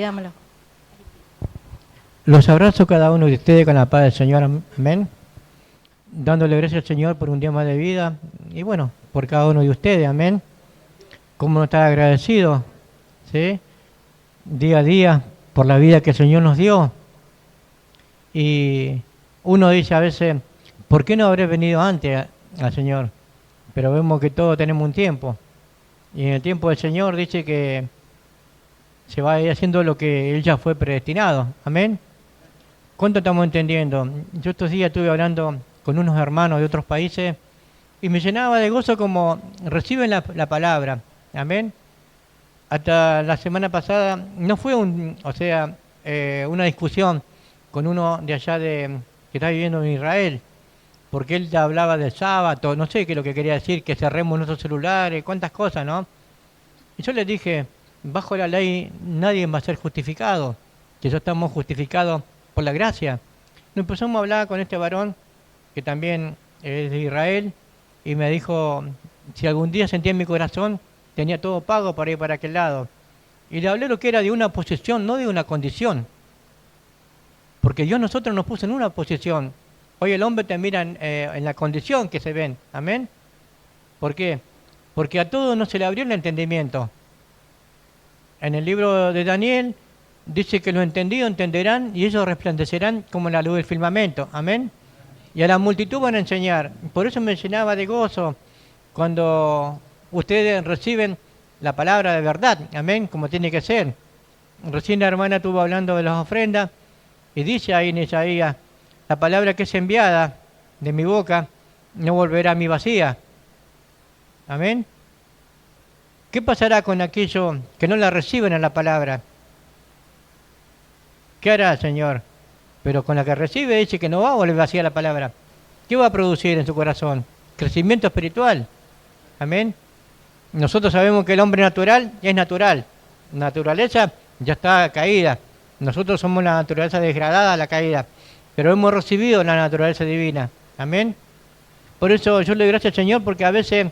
Dámelo. Los abrazo cada uno de ustedes con la paz del Señor, amén. Dándole gracias al Señor por un día más de vida y bueno, por cada uno de ustedes, amén. Cómo no estar agradecido, ¿sí? Día a día por la vida que el Señor nos dio. Y uno dice a veces, ¿por qué no habré venido antes al Señor? Pero vemos que todos tenemos un tiempo. Y en el tiempo del Señor dice que se va a ir haciendo lo que Él ya fue predestinado, amén. ¿Cuánto estamos entendiendo? Yo estos días estuve hablando con unos hermanos de otros países y me llenaba de gozo como reciben la palabra. Amén. Hasta la semana pasada no fue una discusión con uno de allá que está viviendo en Israel, porque él hablaba del sábado, no sé qué es lo que quería decir, que cerremos nuestros celulares, cuántas cosas, ¿no? Y yo les dije, bajo la ley nadie va a ser justificado, que ya estamos justificados por la gracia. Nos empezamos a hablar con este varón, que también es de Israel, y me dijo, si algún día sentía en mi corazón, tenía todo pago para ir para aquel lado. Y le hablé lo que era de una posición, no de una condición. Porque Dios nosotros nos puso en una posición. Hoy el hombre te mira en la condición que se ven. Amén. ¿Por qué? Porque a todos no se le abrió el entendimiento. En el libro de Daniel dice que los entendidos entenderán y ellos resplandecerán como la luz del firmamento. Amén. Y a la multitud van a enseñar. Por eso me llenaba de gozo cuando ustedes reciben la palabra de verdad. Amén, como tiene que ser. Recién la hermana estuvo hablando de las ofrendas y dice ahí en Isaías, la palabra que es enviada de mi boca no volverá a mí vacía. Amén. ¿Qué pasará con aquellos que no la reciben en la palabra? ¿Qué hará el Señor? Pero con la que recibe dice que no va a volver vacía la palabra. ¿Qué va a producir en su corazón? Crecimiento espiritual. Amén. Nosotros sabemos que el hombre natural es natural. La naturaleza ya está caída. Nosotros somos la naturaleza degradada, la caída. Pero hemos recibido la naturaleza divina. Amén. Por eso yo le doy gracias al Señor porque a veces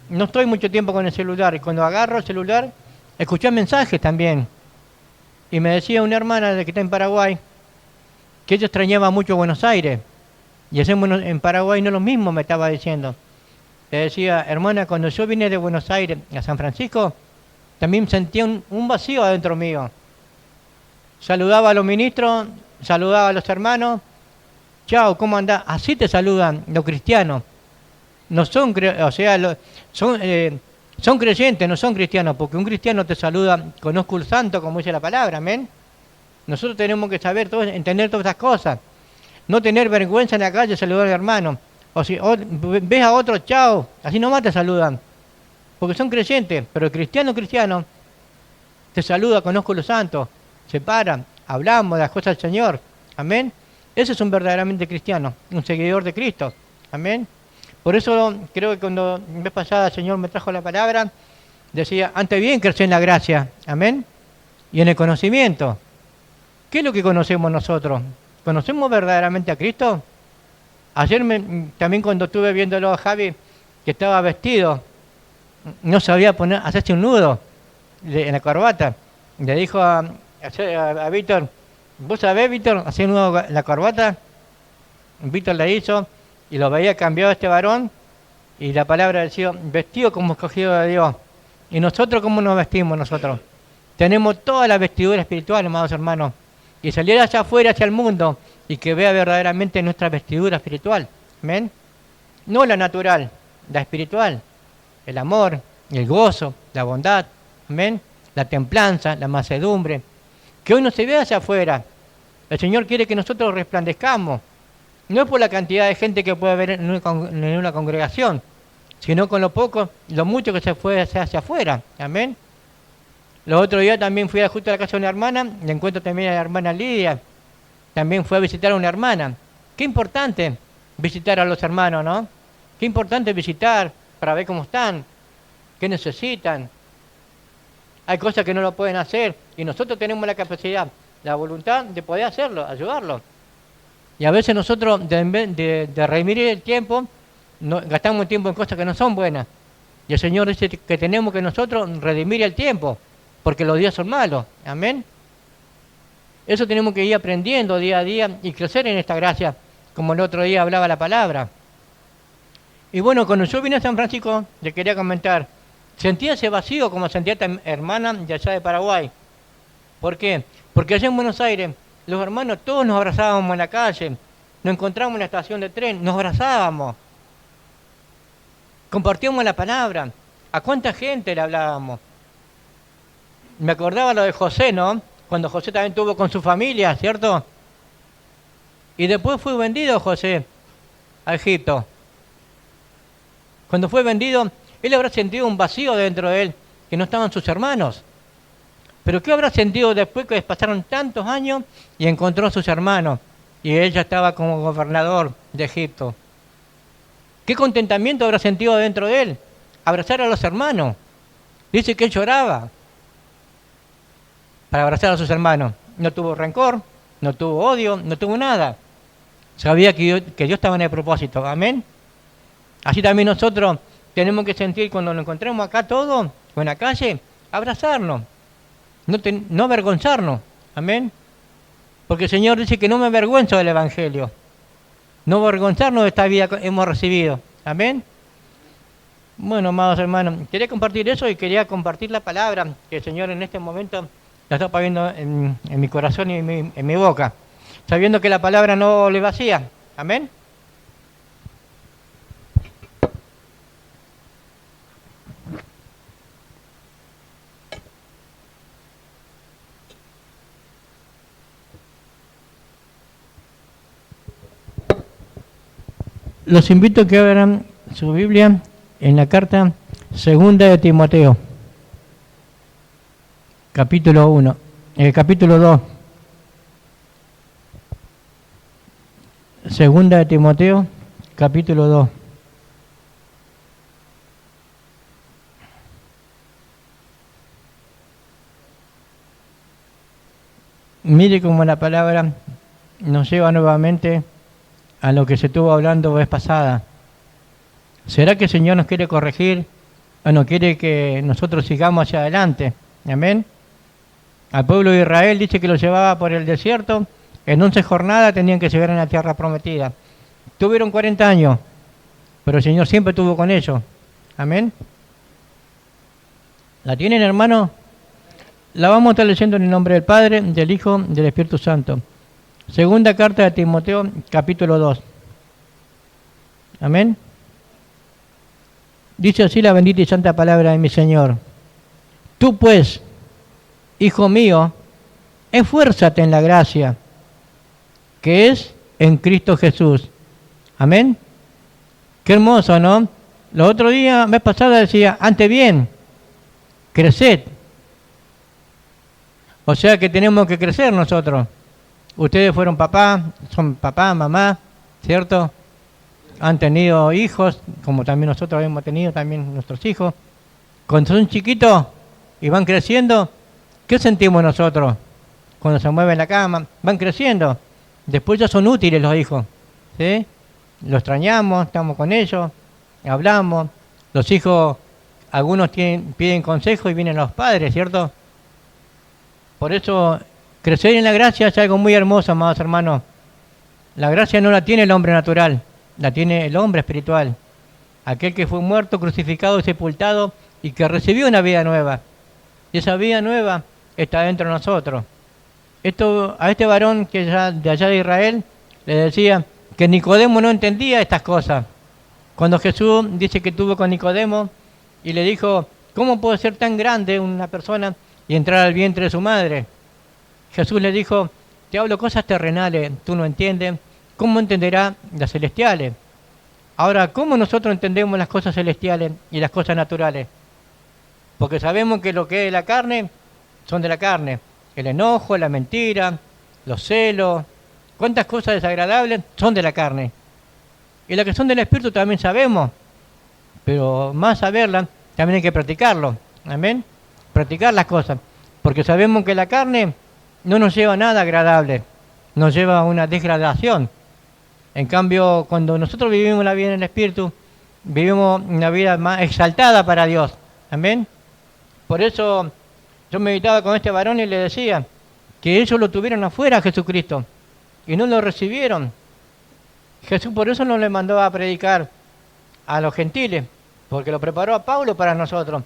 no estoy mucho tiempo con el celular. Y cuando agarro el celular, escuché mensajes también. Y me decía una hermana que está en Paraguay que ella extrañaba mucho Buenos Aires. Y hacemos en Paraguay no lo mismo, me estaba diciendo. Le decía, hermana, cuando yo vine de Buenos Aires a San Francisco, también sentía un vacío adentro mío. Saludaba a los ministros, saludaba a los hermanos. Chao, ¿cómo andás? Así te saludan los cristianos. No son, son creyentes, no son cristianos, porque un cristiano te saluda con ósculo santo, como dice la palabra, amén. Nosotros tenemos que saber, entender todas estas cosas. No tener vergüenza en la calle, saludar al hermano. O si ves a otro, chao, así nomás te saludan. Porque son creyentes, pero el cristiano te saluda con ósculo santo, se para, hablamos de las cosas del Señor. Amén. Ese es un verdaderamente cristiano, un seguidor de Cristo. Amén. Por eso creo que cuando la vez pasada el Señor me trajo la palabra, decía, antes bien crecer en la gracia. Amén. Y en el conocimiento. ¿Qué es lo que conocemos nosotros? ¿Conocemos verdaderamente a Cristo? Ayer también cuando estuve viéndolo a Javi, que estaba vestido, no sabía hacerse un nudo en la corbata. Le dijo a Víctor, ¿vos sabés, Víctor, hacer un nudo en la corbata? Víctor le hizo y lo veía cambiado este varón y la palabra decía, vestido como escogido de Dios. ¿Y nosotros cómo nos vestimos nosotros? Tenemos toda la vestidura espiritual, amados hermanos. Y salir hacia afuera, hacia el mundo, y que vea verdaderamente nuestra vestidura espiritual. ¿Amén? No la natural, la espiritual. El amor, el gozo, la bondad. ¿Amén? La templanza, la mansedumbre. Que hoy no se vea hacia afuera. El Señor quiere que nosotros resplandezcamos. No es por la cantidad de gente que puede haber en una congregación, sino con lo poco, lo mucho que se puede hacer hacia afuera. Amén. Los otros días también fui justo a la casa de una hermana, le encuentro también a la hermana Lidia, también fui a visitar a una hermana. Qué importante visitar a los hermanos, ¿no? Qué importante visitar para ver cómo están, qué necesitan. Hay cosas que no lo pueden hacer y nosotros tenemos la capacidad, la voluntad de poder hacerlo, ayudarlo. Y a veces nosotros, en vez de redimir el tiempo, gastamos el tiempo en cosas que no son buenas. Y el Señor dice que tenemos que nosotros redimir el tiempo, porque los días son malos. Amén. Eso tenemos que ir aprendiendo día a día y crecer en esta gracia, como el otro día hablaba la palabra. Y bueno, cuando yo vine a San Francisco, le quería comentar, sentía ese vacío como sentía esta hermana de allá de Paraguay. ¿Por qué? Porque allá en Buenos Aires, los hermanos todos nos abrazábamos en la calle, nos encontramos en la estación de tren, nos abrazábamos, compartíamos la palabra. ¿A cuánta gente le hablábamos? Me acordaba lo de José, ¿no? Cuando José también tuvo con su familia, ¿cierto? Y después fue vendido José a Egipto. Cuando fue vendido, él habrá sentido un vacío dentro de él, que no estaban sus hermanos. Pero ¿qué habrá sentido después que pasaron tantos años y encontró a sus hermanos? Y él ya estaba como gobernador de Egipto. ¿Qué contentamiento habrá sentido dentro de él? Abrazar a los hermanos. Dice que él lloraba para abrazar a sus hermanos. No tuvo rencor, no tuvo odio, no tuvo nada. Sabía que Dios estaba en el propósito. Amén. Así también nosotros tenemos que sentir cuando nos encontremos acá todos, o en la calle, abrazarnos. No avergonzarnos. Amén. Porque el Señor dice que no me avergüenzo del Evangelio. No avergonzarnos de esta vida que hemos recibido. Amén. Bueno, amados hermanos, quería compartir eso y quería compartir la palabra que el Señor en este momento la está poniendo en mi corazón y en mi boca, sabiendo que la palabra no le vacía. Amén. Los invito a que abran su Biblia en la carta segunda de Timoteo, capítulo 1, capítulo 2. Segunda de Timoteo, capítulo 2. Mire cómo la palabra nos lleva nuevamente a lo que se estuvo hablando vez pasada. ¿Será que el Señor nos quiere corregir o no quiere que nosotros sigamos hacia adelante? Amén. Al pueblo de Israel dice que lo llevaba por el desierto. En 11 jornadas tenían que llegar a la tierra prometida. Tuvieron 40 años, pero el Señor siempre estuvo con ellos. Amén. ¿La tienen, hermano? La vamos a estar leyendo en el nombre del Padre, del Hijo, del Espíritu Santo. Segunda carta de Timoteo, capítulo 2. Amén. Dice así la bendita y santa palabra de mi Señor. Tú pues, hijo mío, esfuérzate en la gracia que es en Cristo Jesús. Amén. Qué hermoso, ¿no? Los otros días, mes pasado decía, antes bien, creced. O sea que tenemos que crecer nosotros. Ustedes fueron papá, son papá, mamá, ¿cierto? Han tenido hijos, como también nosotros hemos tenido también nuestros hijos. Cuando son chiquitos y van creciendo, ¿qué sentimos nosotros? Cuando se mueven la cama, van creciendo. Después ya son útiles los hijos, ¿sí? Los extrañamos, estamos con ellos, hablamos. Los hijos, algunos piden consejo y vienen los padres, ¿cierto? Por eso, crecer en la gracia es algo muy hermoso, amados hermanos. La gracia no la tiene el hombre natural, la tiene el hombre espiritual. Aquel que fue muerto, crucificado y sepultado y que recibió una vida nueva. Y esa vida nueva está dentro de nosotros. A este varón que ya de allá de Israel le decía que Nicodemo no entendía estas cosas. Cuando Jesús dice que estuvo con Nicodemo y le dijo, ¿cómo puede ser tan grande una persona y entrar al vientre de su madre? Jesús le dijo, te hablo cosas terrenales, tú no entiendes, ¿cómo entenderá las celestiales? Ahora, ¿cómo nosotros entendemos las cosas celestiales y las cosas naturales? Porque sabemos que lo que es la carne, son de la carne. El enojo, la mentira, los celos, cuántas cosas desagradables son de la carne. Y las que son del Espíritu también sabemos, pero más saberlas, también hay que practicarlo. Amén. Practicar las cosas, porque sabemos que la carne no nos lleva a nada agradable, nos lleva a una degradación. En cambio, cuando nosotros vivimos la vida en el Espíritu, vivimos una vida más exaltada para Dios. Amén. Por eso yo meditaba con este varón y le decía que ellos lo tuvieron afuera a Jesucristo y no lo recibieron. Jesús por eso no le mandó a predicar a los gentiles, porque lo preparó a Pablo para nosotros.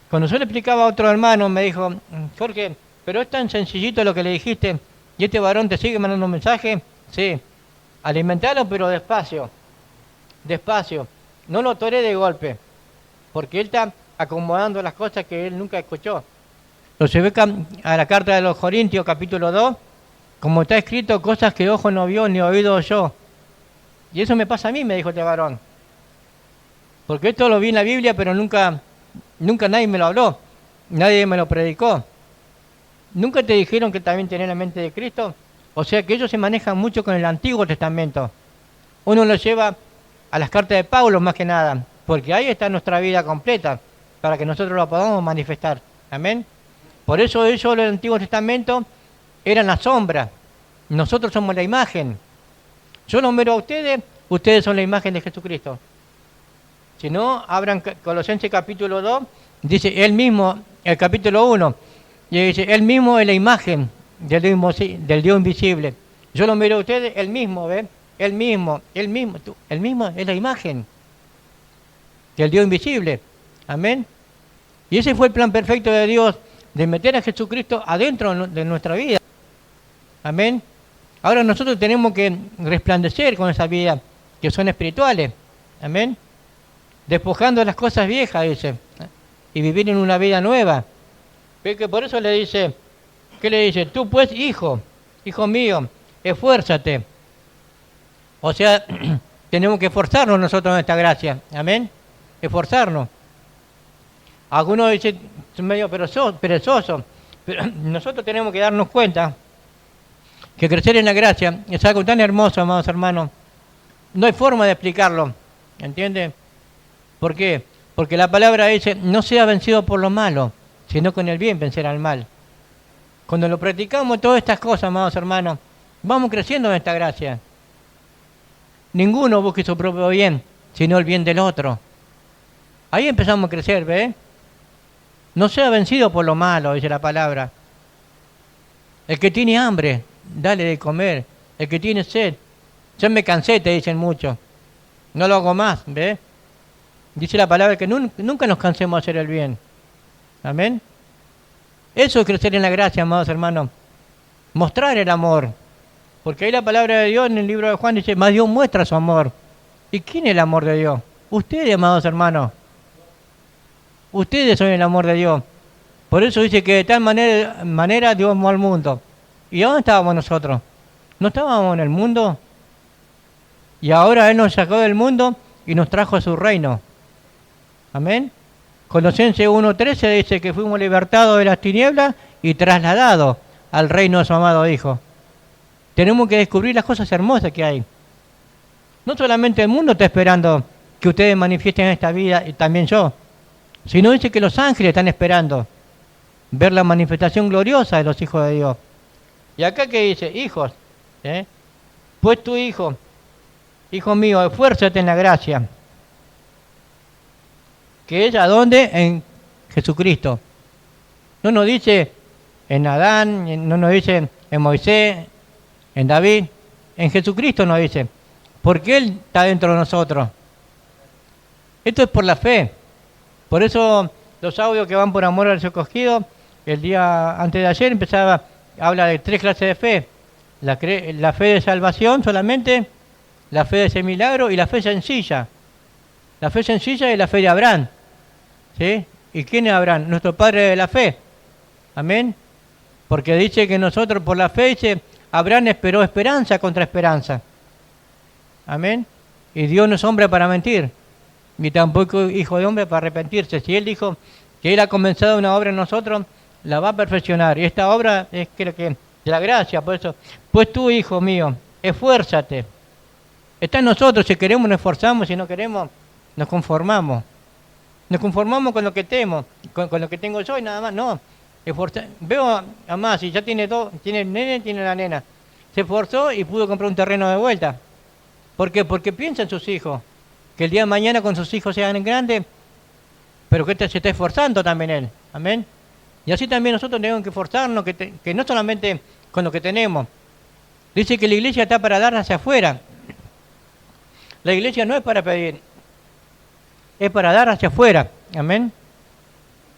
Cuando yo le explicaba a otro hermano, me dijo, Jorge, pero es tan sencillito lo que le dijiste, y este varón te sigue mandando un mensaje. Sí, alimentarlo, pero despacio, despacio. No lo tore de golpe, porque él está acomodando las cosas que él nunca escuchó. Lo llevé a la carta de los Corintios, capítulo 2, como está escrito, cosas que ojo no vio ni oído yo. Y eso me pasa a mí, me dijo este varón. Porque esto lo vi en la Biblia, pero nunca nadie me lo habló, nadie me lo predicó. ¿Nunca te dijeron que también tenés la mente de Cristo? O sea que ellos se manejan mucho con el Antiguo Testamento. Uno lo lleva a las cartas de Pablo más que nada, porque ahí está nuestra vida completa, para que nosotros la podamos manifestar. Amén. Por eso ellos, el Antiguo Testamento, eran la sombra. Nosotros somos la imagen. Yo los miro a ustedes, ustedes son la imagen de Jesucristo. Si no, abran Colosenses capítulo 2, dice él mismo, el capítulo 1, y dice, él mismo es la imagen del Dios invisible. Yo lo miro a ustedes, él mismo, ¿ven? Él mismo es la imagen del Dios invisible. Amén. Y ese fue el plan perfecto de Dios, de meter a Jesucristo adentro de nuestra vida. Amén. Ahora nosotros tenemos que resplandecer con esa vida, que son espirituales. Amén. Despojando las cosas viejas, dice, y vivir en una vida nueva. Ve que por eso le dice, ¿qué le dice? Tú pues, hijo mío, esfuérzate. O sea, tenemos que esforzarnos nosotros en esta gracia. Amén. Esforzarnos. Algunos dicen, son medio perezosos, pero nosotros tenemos que darnos cuenta que crecer en la gracia es algo tan hermoso, amados hermanos. No hay forma de explicarlo, ¿entiendes? ¿Por qué? Porque la palabra dice, no sea vencido por lo malo, sino con el bien vencer al mal. Cuando lo practicamos todas estas cosas, amados hermanos, vamos creciendo en esta gracia. Ninguno busque su propio bien, sino el bien del otro. Ahí empezamos a crecer, ¿ves? No sea vencido por lo malo, dice la palabra. El que tiene hambre, dale de comer. El que tiene sed, ya me cansé, te dicen muchos. No lo hago más, ¿ves? Dice la palabra que nunca nos cansemos de hacer el bien. Amén. Eso es crecer en la gracia, amados hermanos. Mostrar el amor. Porque ahí la palabra de Dios en el libro de Juan dice, más Dios muestra su amor. ¿Y quién es el amor de Dios? Ustedes, amados hermanos. Ustedes son el amor de Dios. Por eso dice que de tal manera Dios amó al mundo. ¿Y dónde estábamos nosotros? ¿No estábamos en el mundo? Y ahora Él nos sacó del mundo y nos trajo a su reino. Amén. Colosenses 1:13 dice que fuimos libertados de las tinieblas y trasladados al reino de su amado Hijo. Tenemos que descubrir las cosas hermosas que hay. No solamente el mundo está esperando que ustedes manifiesten esta vida, y también yo, sino dice que los ángeles están esperando ver la manifestación gloriosa de los hijos de Dios. Y acá que dice, hijos, pues tu hijo mío, esfuérzate en la gracia. ¿Que es a dónde? En Jesucristo. No nos dice en Adán, no nos dice en Moisés, en David, en Jesucristo nos dice, porque Él está dentro de nosotros. Esto es por la fe. Por eso los audios que van por amor al escogido, el día antes de ayer habla de 3 clases de fe. La fe de salvación solamente, la fe de ese milagro y la fe sencilla. La fe sencilla es la fe de Abraham. ¿Sí? ¿Y quién es Abraham? Nuestro padre de la fe. Amén. Porque dice que nosotros por la fe, dice, Abraham esperó esperanza contra esperanza. Amén. Y Dios no es hombre para mentir, ni tampoco hijo de hombre para arrepentirse. Si Él dijo que Él ha comenzado una obra en nosotros, la va a perfeccionar. Y esta obra es creo que de la gracia, por eso. Pues tú, hijo mío, esfuérzate. Está en nosotros, si queremos nos esforzamos, si no queremos nos conformamos. Nos conformamos con lo que tenemos, con lo que tengo yo y nada más. No, veo a más, si ya tiene todo, tiene el nene, tiene la nena. Se esforzó y pudo comprar un terreno de vuelta. ¿Por qué? Porque piensa en sus hijos. Que el día de mañana con sus hijos sean grandes, pero que se está esforzando también él. Amén. Y así también nosotros tenemos que esforzarnos, que no solamente con lo que tenemos. Dice que la iglesia está para dar hacia afuera. La iglesia no es para pedir, es para dar hacia afuera. Amén.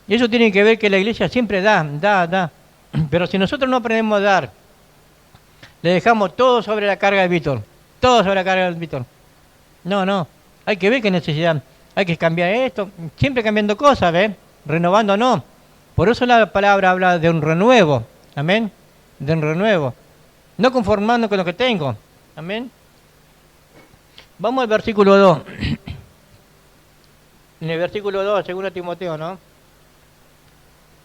Y eso tiene que ver que la iglesia siempre da. Pero si nosotros no aprendemos a dar, le dejamos todo sobre la carga de Víctor. Todo sobre la carga de Víctor. No. Hay que ver qué necesidad. Hay que cambiar esto. Siempre cambiando cosas, ¿ves? Renovando no. Por eso la palabra habla de un renuevo. Amén. De un renuevo. No conformando con lo que tengo. Amén. Vamos al versículo 2. En el versículo 2, segundo Timoteo, ¿no?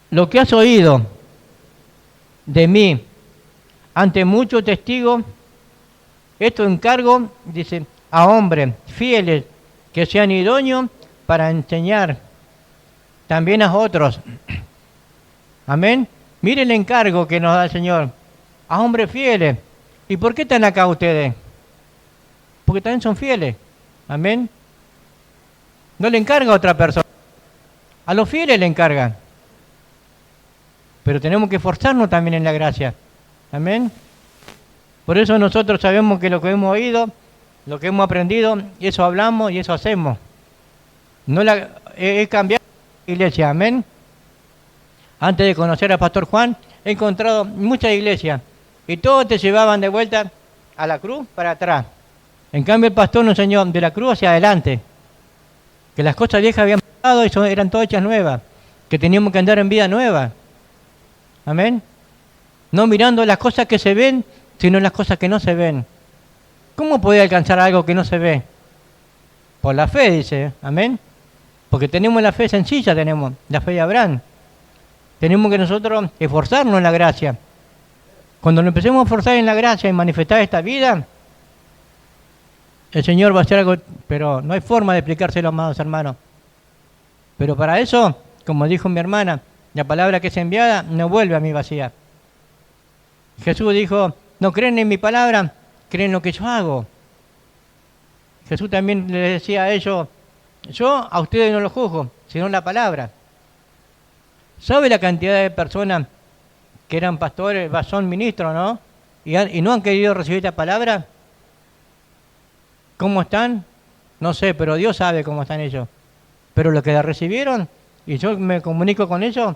Lo que has oído de mí ante muchos testigos, esto encargo, dice, a hombres fieles que sean idóneos para enseñar también a otros. Amén. Mire el encargo que nos da el Señor. A hombres fieles. ¿Y por qué están acá ustedes? Porque también son fieles. Amén. No le encarga a otra persona. A los fieles le encargan. Pero tenemos que esforzarnos también en la gracia. Amén. Por eso nosotros sabemos que lo que hemos oído, lo que hemos aprendido, eso hablamos y eso hacemos. No he cambiado la iglesia. Amén. Antes de conocer al pastor Juan, he encontrado muchas iglesias y todos te llevaban de vuelta a la cruz para atrás. En cambio el pastor nos enseñó de la cruz hacia adelante, que las cosas viejas habían pasado y eran todas hechas nuevas, que teníamos que andar en vida nueva. Amén. No mirando las cosas que se ven, sino las cosas que no se ven. ¿Cómo puede alcanzar algo que no se ve? Por la fe, dice. Amén. Porque tenemos la fe sencilla, tenemos la fe de Abraham. Tenemos que nosotros esforzarnos en la gracia. Cuando nos empecemos a esforzar en la gracia y manifestar esta vida, el Señor va a hacer algo, pero no hay forma de explicárselo, amados hermanos. Pero para eso, como dijo mi hermana, la palabra que es enviada no vuelve a mí vacía. Jesús dijo, no creen en mi palabra, creen en lo que yo hago. Jesús también le decía a ellos, yo a ustedes no los juzgo, sino la palabra. ¿Sabe la cantidad de personas que eran pastores, son ministros, ¿no? Y no han querido recibir esta palabra? ¿Cómo están? No sé, pero Dios sabe cómo están ellos. Pero los que la recibieron, y yo me comunico con ellos,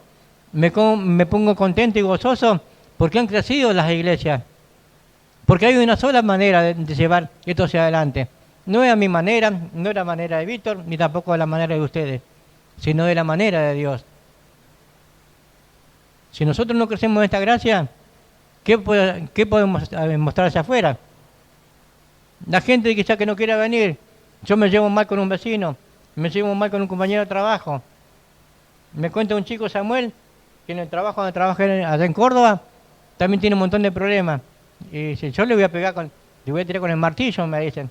me pongo contento y gozoso porque han crecido las iglesias. Porque hay una sola manera de llevar esto hacia adelante. No es a mi manera, no es la manera de Víctor, ni tampoco es la manera de ustedes, sino de la manera de Dios. Si nosotros no crecemos en esta gracia, ¿qué podemos mostrar hacia afuera? La gente quizá que no quiera venir, yo me llevo mal con un vecino, me llevo mal con un compañero de trabajo. Me cuenta un chico, Samuel, que en el trabajo donde trabaja allá en Córdoba, también tiene un montón de problemas. Y dice, yo le voy a tirar con el martillo, me dicen.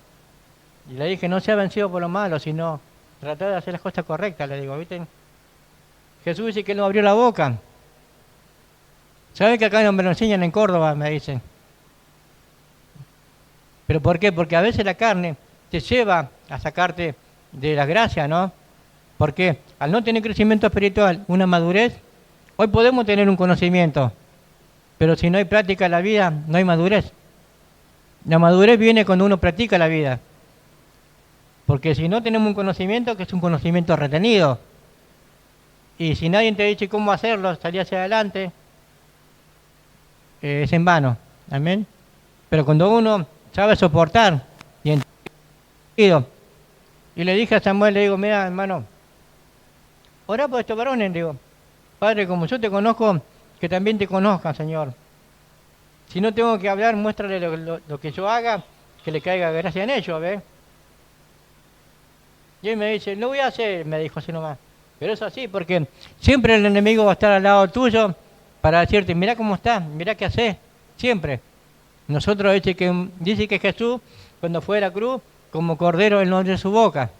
Y le dije, no sea vencido por lo malo, sino tratar de hacer las cosas correctas, le digo, ¿viste? Jesús dice que él no abrió la boca. ¿Sabe que acá no me lo enseñan en Córdoba? Me dicen. ¿Pero por qué? Porque a veces la carne te lleva a sacarte de la gracia, ¿no? Porque al no tener crecimiento espiritual, una madurez, hoy podemos tener un conocimiento, pero si no hay práctica en la vida, no hay madurez. La madurez viene cuando uno practica la vida. Porque si no tenemos un conocimiento, que es un conocimiento retenido, y si nadie te dice cómo hacerlo, salir hacia adelante, es en vano. Amén. Pero cuando uno sabe soportar y entendido, y le dije a Samuel, le digo, mira hermano, orá por estos varones, digo, Padre, como yo te conozco, que también te conozcan, Señor. Si no tengo que hablar, muéstrale lo que yo haga, que le caiga gracia en ellos, ¿ves? Y él me dice, lo voy a hacer, me dijo así nomás. Pero es así, porque siempre el enemigo va a estar al lado tuyo para decirte, mirá cómo estás, mirá qué haces, siempre. Nosotros dice que Jesús, cuando fue a la cruz, como cordero, él no abrió su boca.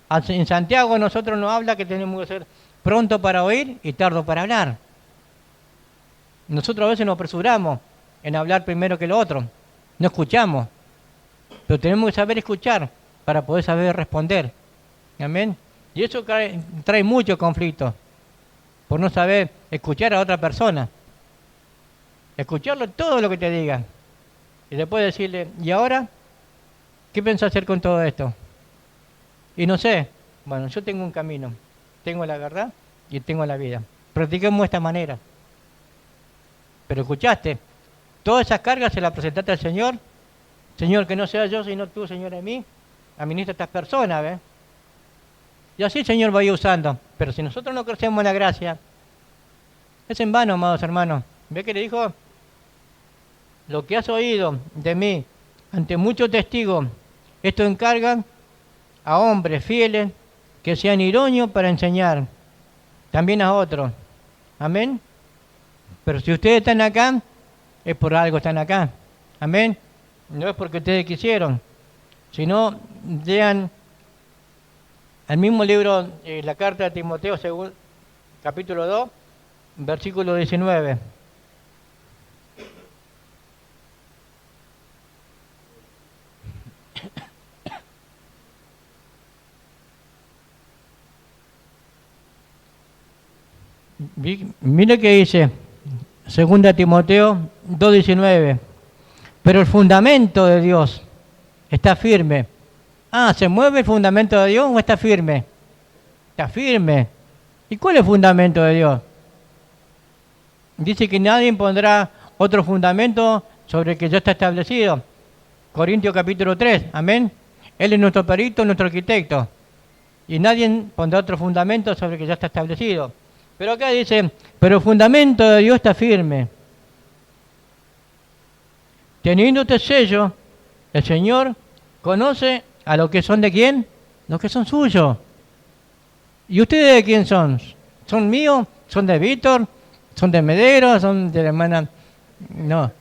En Santiago nosotros nos habla que tenemos que ser pronto para oír y tardo para hablar. Nosotros a veces nos apresuramos en hablar primero que lo otro, no escuchamos, pero tenemos que saber escuchar para poder saber responder. Amén. Y eso trae mucho conflicto, por no saber escuchar a otra persona. Escucharlo todo lo que te digan. Y después decirle, ¿y ahora? ¿Qué pienso hacer con todo esto? Y no sé. Bueno, yo tengo un camino. Tengo la verdad y tengo la vida. Practiquemos de esta manera. Pero escuchaste, todas esas cargas se las presentaste al Señor. Señor, que no sea yo, sino tú, Señor, en mí. Administra a estas personas, ¿ves? Y así el Señor va a ir usando. Pero si nosotros no crecemos en la gracia, es en vano, amados hermanos. ¿Ve que le dijo? Lo que has oído de mí ante muchos testigos, esto encargan a hombres fieles que sean idóneos para enseñar también a otros. Amén. Pero si ustedes están acá, es por algo están acá. Amén. No es porque ustedes quisieron, sino lean el mismo libro, la carta de Timoteo, capítulo 2, versículo 19. Mire que dice, 2 Timoteo 2:19, pero el fundamento de Dios está firme. ¿Se mueve el fundamento de Dios o está firme? Está firme. ¿Y cuál es el fundamento de Dios? Dice que nadie pondrá otro fundamento sobre el que ya está establecido. Corintios capítulo 3, amén. Él es nuestro perito, nuestro arquitecto. Y nadie pondrá otro fundamento sobre el que ya está establecido. Pero acá dice, pero el fundamento de Dios está firme. Teniendo este sello, el Señor conoce a los que son de quién, los que son suyos. ¿Y ustedes de quién son? ¿Son míos? ¿Son de Víctor? ¿Son de Medero? ¿Son de la hermana? No.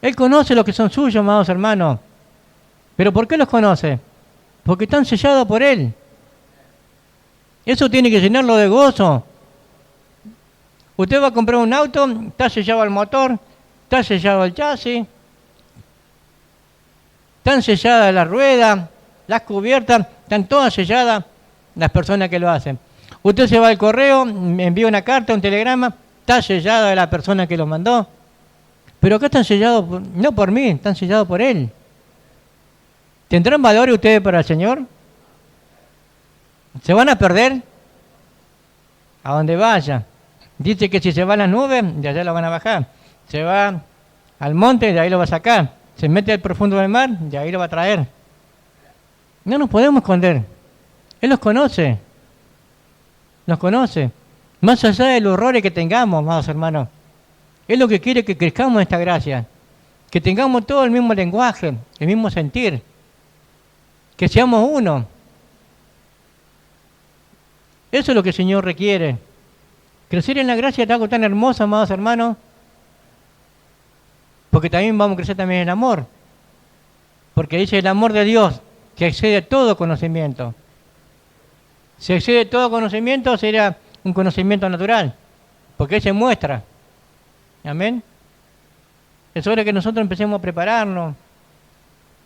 Él conoce los que son suyos, amados hermanos. ¿Pero por qué los conoce? Porque están sellados por Él. Eso tiene que llenarlo de gozo. Usted va a comprar un auto, está sellado el motor, está sellado el chasis, están selladas las ruedas, las cubiertas, están todas selladas las personas que lo hacen. Usted se va al correo, envía una carta, un telegrama, está sellada de la persona que lo mandó. Pero acá están sellados, no por mí, están sellados por Él. ¿Tendrán valor ustedes para el Señor? ¿Se van a perder? A donde vaya. Dice que si se va a las nubes, de allá lo van a bajar. Se va al monte, de ahí lo va a sacar. Se mete al profundo del mar, de ahí lo va a traer. No nos podemos esconder. Él nos conoce. Nos conoce. Más allá de los horrores que tengamos, amados hermanos. Él lo que quiere es que crezcamos en esta gracia. Que tengamos todo el mismo lenguaje, el mismo sentir. Que seamos uno. Eso es lo que el Señor requiere. Crecer en la gracia es algo tan hermoso, amados hermanos, porque también vamos a crecer también en amor. Porque dice el amor de Dios, que excede todo conocimiento. Si excede todo conocimiento, sería un conocimiento natural, porque Él se muestra. Amén. Es hora que nosotros empecemos a prepararnos.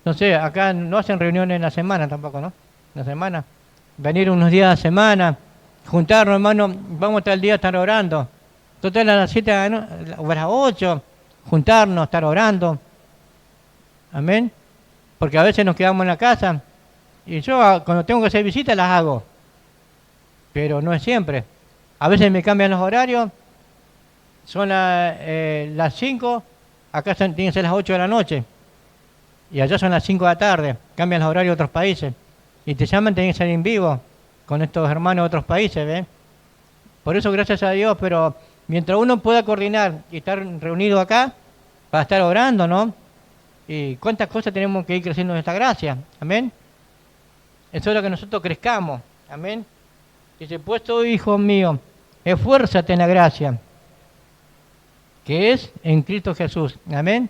No sé, acá no hacen reuniones en la semana tampoco, ¿no? En la semana. Venir unos días a la semana. Juntarnos, hermano, vamos tal día a estar orando. Total a las 7 o a las 8, juntarnos, estar orando. Amén. Porque a veces nos quedamos en la casa. Y yo cuando tengo que hacer visitas las hago. Pero no es siempre. A veces me cambian los horarios. Son las 5, acá tienen que ser las 8 de la noche. Y allá son las 5 de la tarde. Cambian los horarios de otros países. Y te llaman, tenés que salir en vivo con estos hermanos de otros países, ¿ves? Por eso, gracias a Dios, pero mientras uno pueda coordinar y estar reunido acá, para estar orando, ¿no? Y cuántas cosas tenemos que ir creciendo en esta gracia, amén. Eso es lo que nosotros crezcamos, amén. Dice, pues tú, hijo mío, esfuérzate en la gracia, que es en Cristo Jesús, amén.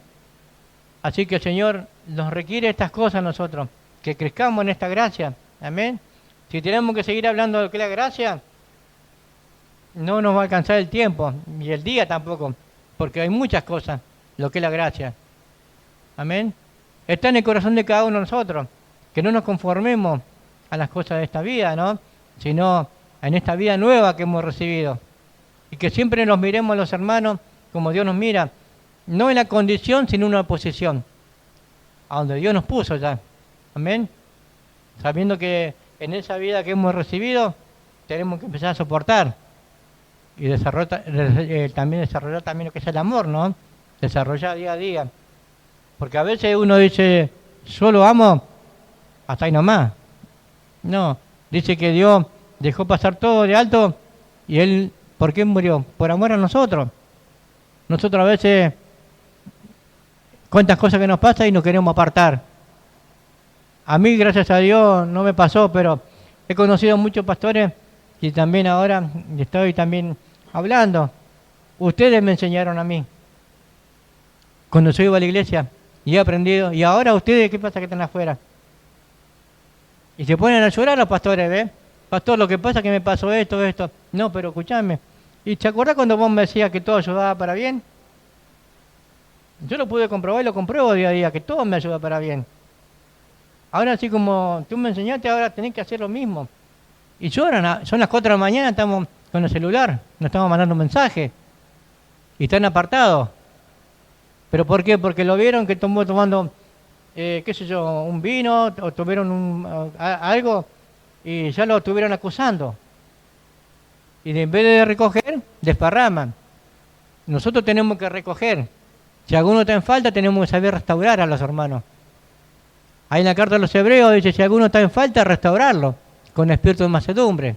Así que el Señor nos requiere estas cosas a nosotros, que crezcamos en esta gracia, amén. Si tenemos que seguir hablando de lo que es la gracia, no nos va a alcanzar el tiempo, ni el día tampoco, porque hay muchas cosas, lo que es la gracia. Amén. Está en el corazón de cada uno de nosotros, que no nos conformemos a las cosas de esta vida, ¿no? Sino en esta vida nueva que hemos recibido. Y que siempre nos miremos a los hermanos como Dios nos mira, no en la condición, sino en una posición, a donde Dios nos puso ya. Amén. Sabiendo que en esa vida que hemos recibido, tenemos que empezar a soportar y también desarrollar también lo que es el amor, ¿no? Desarrollar día a día. Porque a veces uno dice, yo lo amo hasta ahí nomás. No, dice que Dios dejó pasar todo de alto y Él, ¿por qué murió? Por amor a nosotros. Nosotros a veces, cuántas cosas que nos pasan y nos queremos apartar. A mí, gracias a Dios, no me pasó, pero he conocido muchos pastores y también ahora estoy también hablando. Ustedes me enseñaron a mí cuando yo iba a la iglesia y he aprendido. Y ahora ustedes, ¿qué pasa que están afuera? Y se ponen a llorar los pastores, ¿ves? Pastor, lo que pasa es que me pasó esto, esto. No, pero escuchame. ¿Y te acordás cuando vos me decías que todo ayudaba para bien? Yo lo pude comprobar y lo compruebo día a día, que todo me ayuda para bien. Ahora así como tú me enseñaste, ahora tenés que hacer lo mismo. Y lloran, son las 4 de la mañana, estamos con el celular, nos estamos mandando mensajes. Y están apartados. ¿Pero por qué? Porque lo vieron que tomando, qué sé yo, un vino, o tuvieron algo, y ya lo estuvieron acusando. Y en vez de recoger, desparraman. Nosotros tenemos que recoger. Si alguno está en falta, tenemos que saber restaurar a los hermanos. Ahí en la carta de los Hebreos dice, si alguno está en falta, restaurarlo, con espíritu de mansedumbre.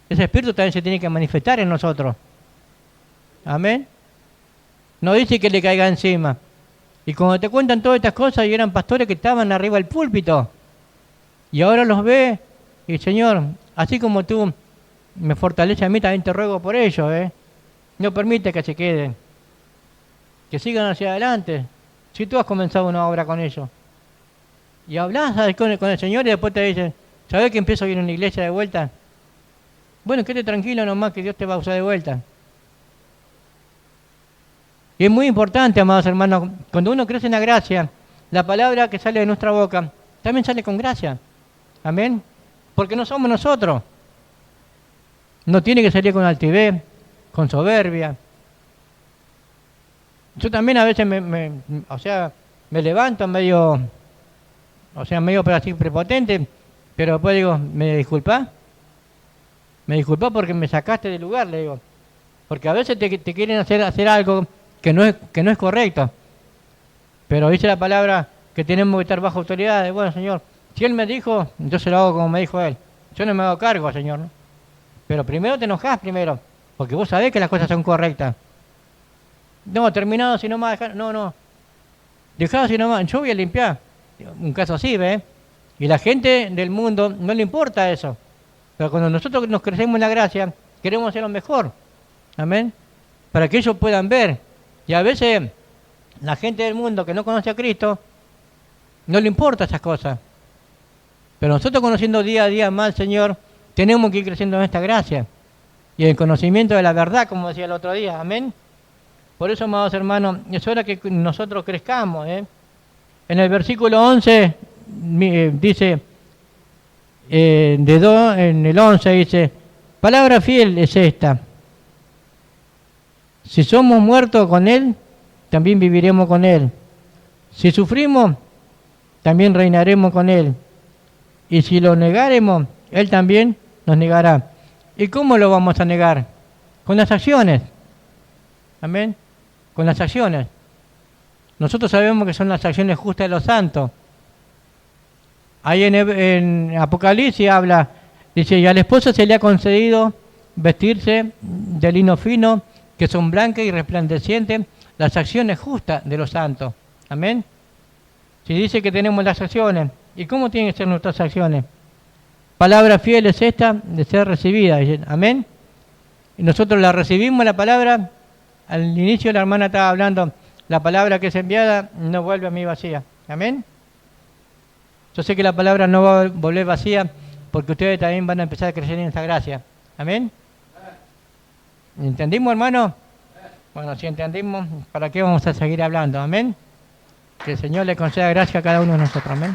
Ese espíritu también se tiene que manifestar en nosotros. Amén. No dice que le caiga encima. Y cuando te cuentan todas estas cosas, y eran pastores que estaban arriba del púlpito, y ahora los ve, y Señor, así como tú me fortaleces a mí, también te ruego por ellos, no permite que se queden, que sigan hacia adelante. Si tú has comenzado una obra con ellos, y hablas con el Señor y después te dicen, ¿sabes que empiezo a ir a una iglesia de vuelta? Bueno, quédate tranquilo nomás que Dios te va a usar de vuelta. Y es muy importante, amados hermanos, cuando uno crece en la gracia, la palabra que sale de nuestra boca también sale con gracia. Amén. Porque no somos nosotros. No tiene que salir con altivez, con soberbia. Yo también a veces me levanto medio pero así prepotente, pero después digo, ¿me disculpás? Me disculpás porque me sacaste del lugar, le digo. Porque a veces te quieren hacer algo que no es correcto. Pero dice la palabra que tenemos que estar bajo autoridad. Bueno, Señor, si Él me dijo, yo se lo hago como me dijo Él. Yo no me hago cargo, Señor, ¿no? Pero primero te enojás primero, porque vos sabés que las cosas son correctas. No, terminado, si no más, no. Dejado, si no más, yo voy a limpiar. Un caso así, ¿ves? Y la gente del mundo no le importa eso. Pero cuando nosotros nos crecemos en la gracia, queremos hacer lo mejor. Amén. Para que ellos puedan ver. Y a veces la gente del mundo que no conoce a Cristo, no le importa esas cosas. Pero nosotros conociendo día a día más al Señor, tenemos que ir creciendo en esta gracia. Y el conocimiento de la verdad, como decía el otro día. Amén. Por eso, amados hermanos, es hora que nosotros crezcamos. En el versículo 11 dice, en el 11 dice, palabra fiel es esta. Si somos muertos con Él, también viviremos con Él. Si sufrimos, también reinaremos con Él. Y si lo negaremos, Él también nos negará. ¿Y cómo lo vamos a negar? Con las acciones. Amén. Con las acciones. Nosotros sabemos que son las acciones justas de los santos. Ahí en Apocalipsis habla, dice, y al esposo se le ha concedido vestirse de lino fino, que son blancas y resplandecientes, las acciones justas de los santos. Amén. Si dice que tenemos las acciones, ¿y cómo tienen que ser nuestras acciones? Palabra fiel es esta de ser recibida. Amén. Y nosotros la recibimos, la palabra. Al inicio la hermana estaba hablando, la palabra que es enviada no vuelve a mí vacía. Amén. Yo sé que la palabra no va a volver vacía porque ustedes también van a empezar a crecer en esta gracia. Amén. ¿Entendimos, hermano? Bueno, si entendimos, ¿para qué vamos a seguir hablando? Amén. Que el Señor le conceda gracia a cada uno de nosotros. Amén.